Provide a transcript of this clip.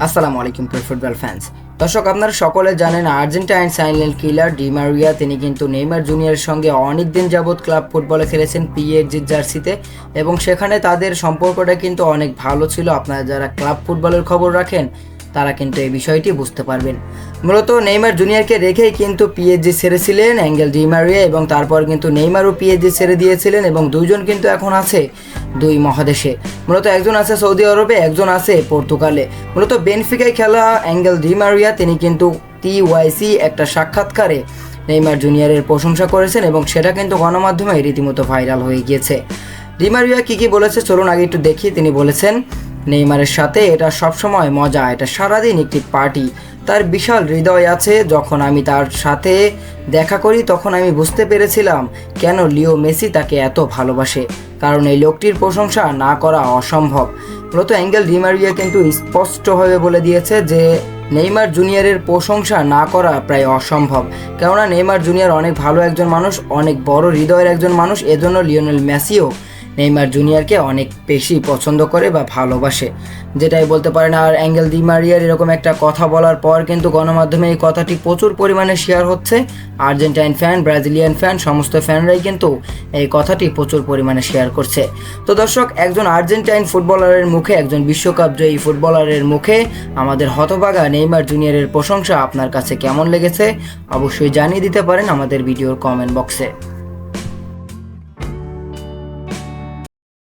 আসসালামু আলাইকুম প্রিয় ফুটবল ফ্যান্স। দর্শক, আপনারা সকলে জানেন Argentine silent killer Di Maria তিনি কিন্তু নেইমার জুনিয়রের সঙ্গে অনেক দিন যাবৎ ক্লাব ফুটবলে খেলেছেন পিএসজির জার্সিতে, এবং সেখানে তাদের সম্পর্কটা কিন্তু অনেক ভালো ছিল। আপনারা যারা ক্লাব ফুটবলের খবর রাখেন তারা কিন্তু এই বিষয়টি বুঝতে পারবেন। মূলত নেইমার জুনিয়রকে রেখেই কিন্তু পিএসজি ছেড়েছিলেন অ্যাঙ্গেল ডি মারিয়া, এবং তারপর কিন্তু নেইমারও পিএসজি ছেড়ে দিয়েছিলেন, এবং দুইজন কিন্তু এখন আছে দুই মহাদেশে। মূলত একজন আছে সৌদি আরবে, একজন আছে পর্তুগালে। মূলত বেনফিকায় খেলা অ্যাঙ্গেল ডি মারিয়া তিনি কিন্তু টিওয়াইসি একটা সাক্ষাৎকারে নেইমার জুনিয়রের প্রশংসা করেছেন, এবং সেটা কিন্তু গণমাধ্যমে রীতিমতো ভাইরাল হয়ে গিয়েছে। ডি মারিয়া কী বলেছে চলুন আগে একটু দেখি। তিনি বলেছেন, নেইমারের সাথে এটা সবসময় মজা, এটা সারাদিন একটি পার্টি। তার বিশাল হৃদয় আছে। যখন আমি তার সাথে দেখা করি তখন আমি বুঝতে পেরেছিলাম কেন লিও মেসি তাকে এত ভালোবাসে, কারণ এই লোকটির প্রশংসা না করা অসম্ভব। মূলত অ্যাঙ্গেল ডি মারিয়া কিন্তু স্পষ্টভাবে বলে দিয়েছে যে নেইমার জুনিয়রের প্রশংসা না করা প্রায় অসম্ভব, কেননা নেইমার জুনিয়র অনেক ভালো একজন মানুষ, অনেক বড় হৃদয়ের একজন মানুষ। এজন্য লিওনেল মেসিও নেইমার জুনিয়রকে অনেক বেশি পছন্দ করে বা ভালোবাসে, যেটাই বলতে পারেন। আর অ্যাঙ্গেল ডি মারিয়ার এরকম একটা কথা বলার পর কিন্তু গণমাধ্যমে এই কথাটি প্রচুর পরিমাণে শেয়ার হচ্ছে। আর্জেন্টাইন ফ্যান, ব্রাজিলিয়ান ফ্যান, সমস্ত ফ্যানরাই কিন্তু এই কথাটি প্রচুর পরিমাণে শেয়ার করছে। তো দর্শক, একজন আর্জেন্টাইন ফুটবলারের মুখে, একজন বিশ্বকাপ জয়ী ফুটবলারের মুখে আমাদের হতভাগা নেইমার জুনিয়রের প্রশংসা আপনার কাছে কেমন লেগেছে অবশ্যই জানিয়ে দিতে পারেন আমাদের ভিডিওর কমেন্ট বক্সে।